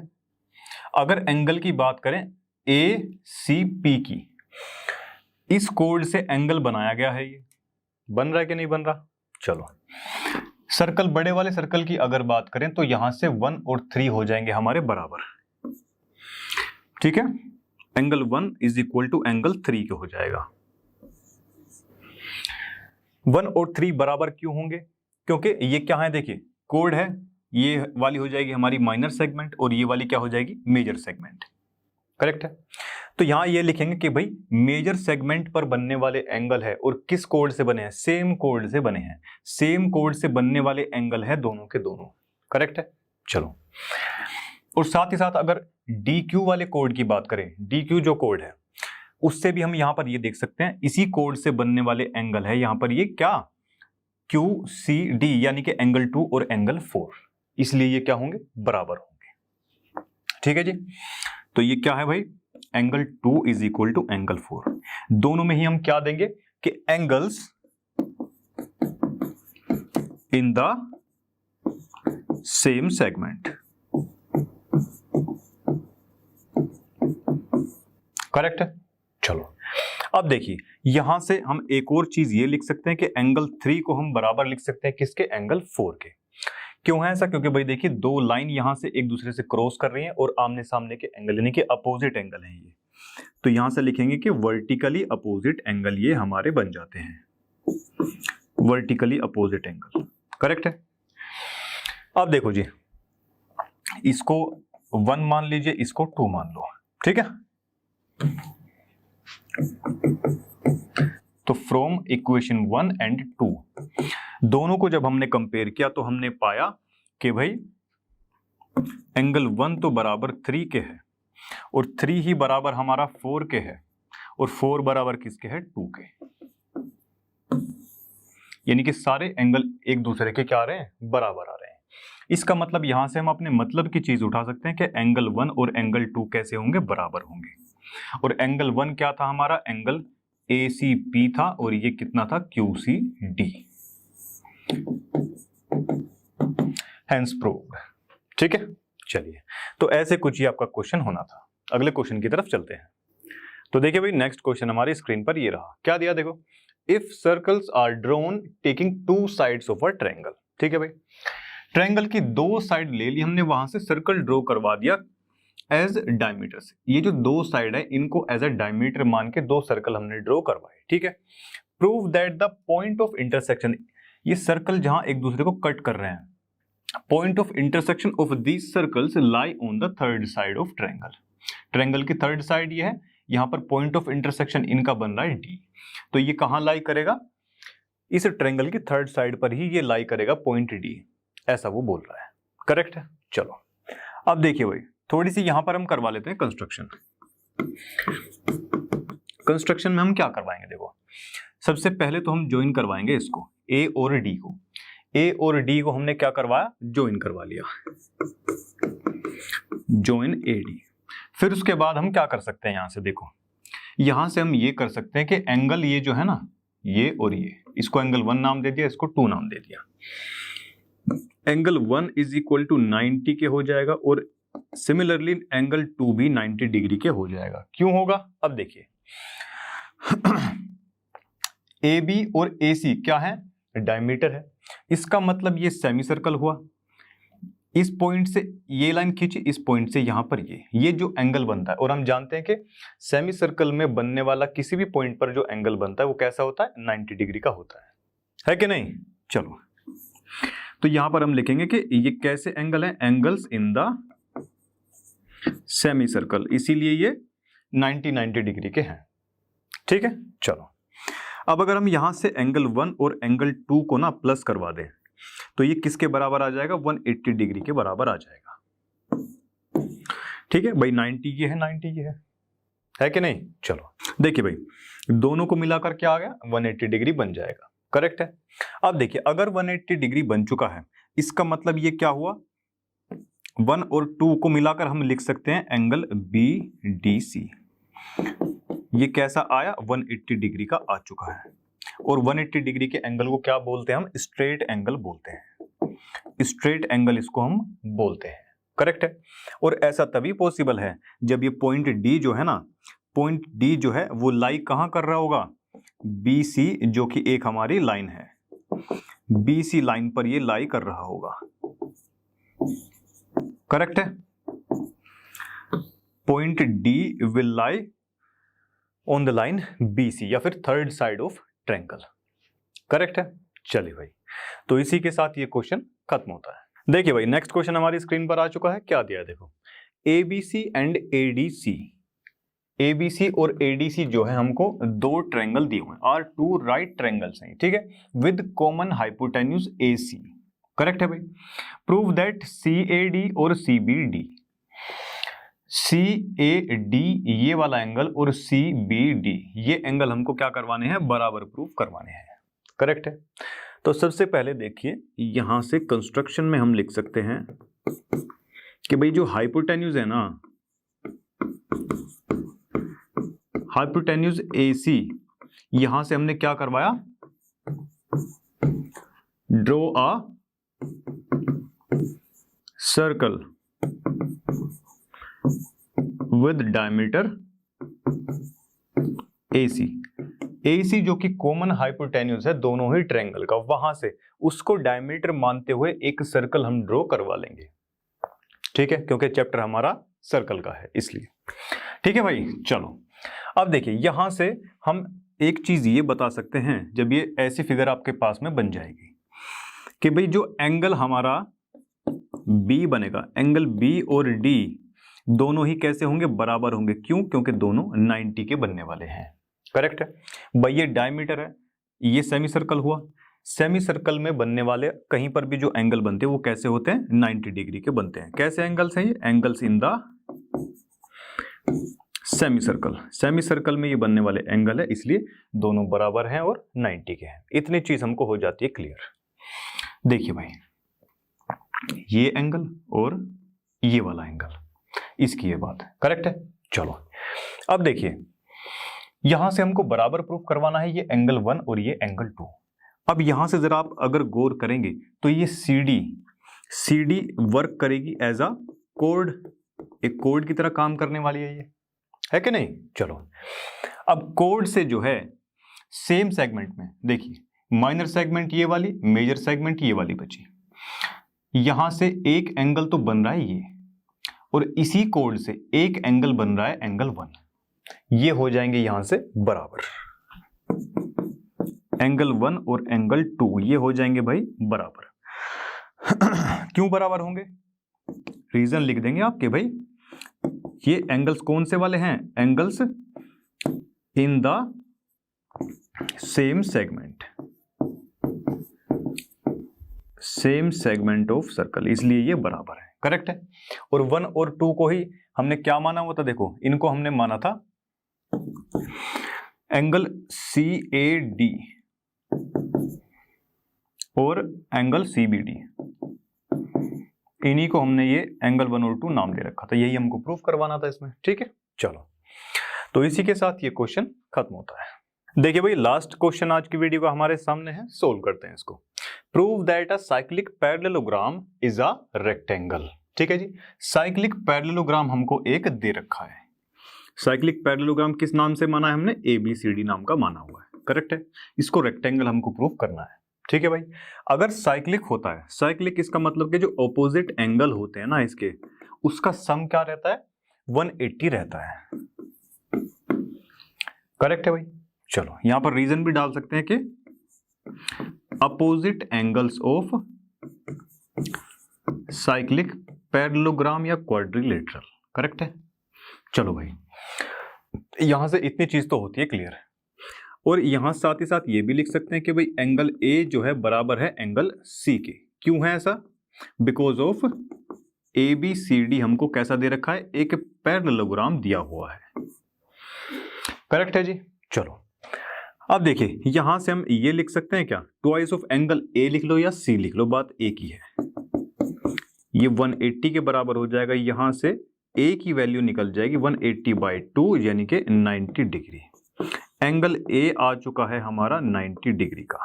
अगर एंगल की बात करें ACP की, इस कोड से एंगल बनाया गया है, ये बन रहा है कि नहीं बन रहा। चलो सर्कल, बड़े वाले सर्कल की अगर बात करें तो यहां से 1 और 3 हो जाएंगे हमारे बराबर। ठीक है। Angle 1 is equal to angle 3 के हो जाएगा। 1 और 3 बराबर क्यों होंगे, क्योंकि ये क्या है, देखिए कोड है, ये वाली हो जाएगी हमारी माइनर सेगमेंट और ये वाली क्या हो जाएगी, मेजर सेगमेंट। करेक्ट है। तो यहां ये लिखेंगे कि भाई मेजर सेगमेंट पर बनने वाले एंगल है और किस कोड से बने हैं, सेम कोड से बने हैं। सेम कोड से बनने वाले एंगल है दोनों के दोनों। करेक्ट है। चलो और साथ ही साथ अगर DQ वाले कोड की बात करें, DQ जो कोड है उससे भी हम यहां पर ये देख सकते हैं, इसी कोड से बनने वाले एंगल है यहां पर ये क्या, QCD, यानी कि एंगल 2 और एंगल 4, इसलिए ये क्या होंगे, बराबर होंगे। ठीक है जी। तो ये क्या है भाई, angle 2 is equal to angle 4। दोनों में ही हम क्या देंगे कि angles in the same segment. Correct है। चलो अब देखिए यहां से हम एक और चीज ये लिख सकते हैं कि एंगल 3 को हम बराबर लिख सकते हैं किसके, एंगल 4 के। क्यों है ऐसा, क्योंकि भाई देखिए दो लाइन यहां से एक दूसरे से क्रॉस कर रही हैं और आमने सामने के एंगल यानी कि अपोजिट एंगल हैं ये, तो यहां से लिखेंगे कि वर्टिकली अपोजिट एंगल ये हमारे बन जाते हैं, वर्टिकली अपोजिट एंगल। करेक्ट है। अब देखो जी, इसको 1 मान लीजिए, इसको 2 मान लो। ठीक है। तो फ्रॉम इक्वेशन 1 एंड 2 दोनों को जब हमने कंपेयर किया तो हमने पाया कि भाई एंगल 1 तो बराबर 3 के है और 3 ही बराबर हमारा 4 के है और 4 बराबर किसके है, 2 के। यानी कि सारे एंगल एक दूसरे के क्या आ रहे हैं, बराबर आ रहे हैं। इसका मतलब यहां से हम अपने मतलब की चीज उठा सकते हैं कि एंगल 1 और एंगल 2 कैसे होंगे, बराबर होंगे। और एंगल 1 क्या था हमारा, एंगल ACP था और ये कितना था, QCD। Hence proved. ठीक है। चलिए तो ऐसे कुछ ही आपका क्वेश्चन होना था। अगले क्वेश्चन की तरफ चलते हैं। तो देखिए भाई नेक्स्ट क्वेश्चन हमारी स्क्रीन पर ये रहा। क्या दिया, देखो, if circles are drawn taking 2 sides of a triangle. ठीक है भाई, ट्रायंगल की 2 साइड ले ली हमने, वहां से सर्कल ड्रॉ करवा दिया एज डायमीटर से। ये जो 2 साइड है इनको एज अ डायमीटर मान के 2 सर्कल हमने ड्रॉ करवाए। ठीक है। Prove that the point of intersection, ये सर्कल जहां एक दूसरे को कट कर रहे हैं, point of intersection of these circles lie on the third side of triangle. Triangle की थर्ड साइड ये है, यहां पर पॉइंट ऑफ इंटरसेक्शन इनका बन रहा है D, तो ये कहां लाई करेगा, इस ट्रायंगल की थर्ड साइड पर ही ये लाई करेगा पॉइंट D, ऐसा वो बोल रहा है। करेक्ट है। चलो अब देखिए भाई थोड़ी सी यहां पर हम करवा लेते हैं कंस्ट्रक्शन। कंस्ट्रक्शन में हम क्या करवाएंगे, देखो सबसे पहले तो हम ज्वाइन करवाएंगे इसको A और D को। A और D को हमने क्या करवाया, ज्वाइन करवा लिया, ज्वाइन AD। फिर उसके बाद हम क्या कर सकते हैं, यहां से देखो, यहां से हम ये कर सकते हैं कि एंगल ये जो है ना, ये और ये, इसको एंगल 1 नाम दे दिया, इसको 2 नाम दे दिया। एंगल 1 इज इक्वल टू 90 के हो जाएगा और सिमिलरली एंगल 2 भी 90 डिग्री के हो जाएगा। क्यों होगा, अब देखिए AB और AC क्या है, डायमीटर है, इसका मतलब ये सेमी सर्कल हुआ। इस पॉइंट से ये लाइन खींची, इस पॉइंट से यहां पर ये जो एंगल बनता है, और हम जानते हैं कि सेमी सर्कल में बनने वाला किसी भी पॉइंट पर जो एंगल बनता है वो कैसा होता है, 90 डिग्री का होता है कि नहीं। चलो तो यहां पर हम लिखेंगे कि ये कैसे एंगल है, angles in the semi circle, इसीलिए ये 90 डिग्री के हैं। ठीक है। चलो अब अगर हम यहां से एंगल 1 और एंगल 2 को ना प्लस करवा दें तो ये किसके बराबर आ जाएगा, 180 डिग्री के बराबर आ जाएगा। ठीक है भाई, 90 ये है, 90 ये है कि नहीं। चलो देखिए भाई, दोनों को मिलाकर क्या आ गया, 180 डिग्री बन जाएगा। करेक्ट है। अब देखिए, अगर 180 डिग्री बन चुका है, इसका मतलब ये क्या हुआ, 1 और 2 को मिलाकर हम लिख सकते हैं एंगल BDC। ये कैसा आया, 180 डिग्री का आ चुका है। और 180 डिग्री के एंगल को क्या बोलते हैं हम, स्ट्रेट एंगल बोलते हैं। स्ट्रेट एंगल इसको हम बोलते हैं। करेक्ट है। और ऐसा तभी पॉसिबल है जब ये पॉइंट D जो है ना, पॉइंट D जो है वो लाई कहां कर रहा होगा, BC, जो कि एक हमारी लाइन है, BC लाइन पर ये लाई कर रहा होगा। करेक्ट है। Point D will lie on the line BC या फिर third side of triangle. Correct है। चलिए भाई, तो इसी के साथ ये क्वेश्चन खत्म होता है। देखिए भाई, नेक्स्ट क्वेश्चन हमारी स्क्रीन पर आ चुका है। क्या दिया है देखो, ABC एंड ADC, ABC और ADC जो है हमको दो ट्रायंगल दिए हुए हैं, आर टू राइट ट्रायंगल्स हैं, ठीक है, with common hypotenuse AC। Correct है भाई। प्रूव दैट CAD और CBD, CAD ये वाला एंगल और CBD ये एंगल हमको क्या करवाने हैं, बराबर प्रूव करवाने हैं। करेक्ट है। तो सबसे पहले देखिए, यहां से कंस्ट्रक्शन में हम लिख सकते हैं कि भाई जो हाइपोटेन्यूज है ना, हाइपोटेन्यूज AC, यहां से हमने क्या करवाया, draw a circle with diameter AC जो कि कॉमन हाइपोटेन्यूज है दोनों ही ट्रायंगल का, वहां से उसको डायमीटर मानते हुए एक सर्कल हम ड्रॉ करवा लेंगे। ठीक है, क्योंकि चैप्टर हमारा सर्कल का है इसलिए। ठीक है भाई। चलो अब देखिए, यहां से हम एक चीज ये बता सकते हैं, जब ये ऐसी फिगर आपके पास में बन जाएगी कि भाई जो एंगल हमारा B बनेगा, एंगल B और D दोनों ही कैसे होंगे, बराबर होंगे। क्यों, क्योंकि दोनों 90 के बनने वाले हैं। करेक्ट है भाई। ये डायमीटर है, ये सेमी सर्कल हुआ। सेमी सर्कल में बनने वाले कहीं पर भी जो एंगल बनते हैं वो कैसे होते हैं, 90 डिग्री के बनते हैं। कैसे एंगल्स हैं ये, angles in the semi circle. Semi circle में ये बनने वाले एंगल है, इसलिए दोनों बराबर हैं और 90 के हैं। इतनी चीज हमको हो जाती है क्लियर। देखिए भाई, ये एंगल और ये वाला एंगल, इसकी ये बात है। करेक्ट है। चलो अब देखिए, यहां से हमको बराबर प्रूफ करवाना है ये एंगल 1 और ये एंगल 2। अब यहां से जरा आप अगर गौर करेंगे तो ये CD वर्क करेगी एज अ कोड, एक कोड की तरह काम करने वाली है ये, है कि नहीं। चलो अब कोड से जो है सेम सेगमेंट में देखिए, माइनर सेगमेंट ये वाली, मेजर सेगमेंट ये वाली बची। यहां से एक एंगल तो बन रहा है ये, और इसी कोड से एक एंगल बन रहा है एंगल 1। ये हो जाएंगे यहां से बराबर, एंगल 1 और एंगल 2 ये हो जाएंगे भाई बराबर। क्यों बराबर होंगे, रीजन लिख देंगे आपके भाई। ये एंगल्स कौन से वाले हैं, angles in the same segment of circle, इसलिए ये बराबर है। करेक्ट है। और 1 और 2 को ही हमने क्या माना हुआ था, देखो इनको हमने माना था एंगल CAD और एंगल CBD, इन्हीं को हमने ये एंगल 1 और 2 नाम दे रखा था। यही हमको प्रूफ करवाना था इसमें। ठीक है। चलो, तो इसी के साथ ये क्वेश्चन खत्म होता है। देखिए भाई, लास्ट क्वेश्चन आज की वीडियो का हमारे सामने है, सोल्व करते हैं इसको। Prove that a cyclic parallelogram is a rectangle. ठीक है जी, साइक्लिक पैरेललोग्राम हमको एक दे रखा है। साइक्लिक पैरेललोग्राम किस नाम से माना है हमने, ABCD नाम का माना हुआ है। करेक्ट है। इसको रेक्टेंगल हमको प्रूव करना है। ठीक है भाई। अगर साइक्लिक होता है, साइक्लिक इसका मतलब कि जो ऑपोजिट एंगल होते हैं ना इसके, उसका सम क्या रहता है, 180 रहता है। करेक्ट है भाई। चलो यहां पर रीजन भी डाल सकते हैं कि opposite angles of cyclic parallelogram या क्वाड्रिलेटरल। करेक्ट है। चलो भाई, यहां से इतनी चीज तो होती है क्लियर। और यहां साथ ही साथ ये भी लिख सकते हैं कि भाई एंगल ए जो है बराबर है एंगल सी के। क्यों है ऐसा? Because of A B C D हमको कैसा दे रखा है, एक पैरेललोग्राम दिया हुआ है। करेक्ट है जी। चलो अब देखिए यहां से हम ये लिख सकते हैं क्या, ट्वाइस ऑफ एंगल ए लिख लो या सी लिख लो, बात एक ही है। ये 180 के बराबर हो जाएगा, यहां से ए की वैल्यू निकल जाएगी 180/2 यानी कि 90 डिग्री। एंगल ए आ चुका है हमारा 90 डिग्री का,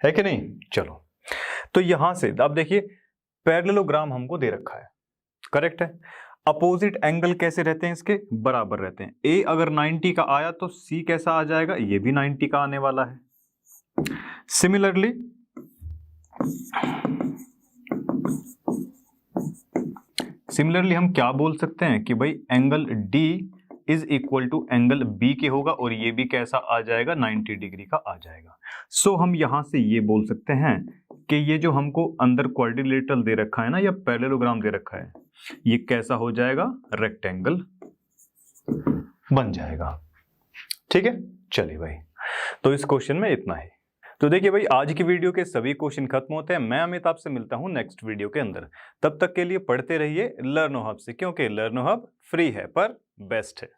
है कि नहीं? चलो तो यहां से अब देखिए पैरेललोग्राम हमको दे रखा है, करेक्ट है। अपोजिट एंगल कैसे रहते हैं, इसके बराबर रहते हैं। ए अगर 90 का आया तो सी कैसा आ जाएगा, ये भी 90 का आने वाला है। सिमिलरली हम क्या बोल सकते हैं कि भाई angle D is equal to angle B के होगा और ये भी कैसा आ जाएगा, 90 डिग्री का आ जाएगा। सो हम यहां से ये बोल सकते हैं कि ये जो हमको अंदर क्वाड्रिलेटरल दे रखा है ना या पैरेललोग्राम दे रखा है, ये कैसा हो जाएगा, रेक्टेंगल बन जाएगा। ठीक है, चलिए भाई तो इस क्वेश्चन में इतना ही। तो देखिए भाई आज की वीडियो के सभी क्वेश्चन खत्म होते हैं। मैं अमित आपसे मिलता हूं नेक्स्ट वीडियो के अंदर। तब तक के लिए पढ़ते रहिए लर्नो हब से, क्योंकि लर्नो हब फ्री है पर बेस्ट है।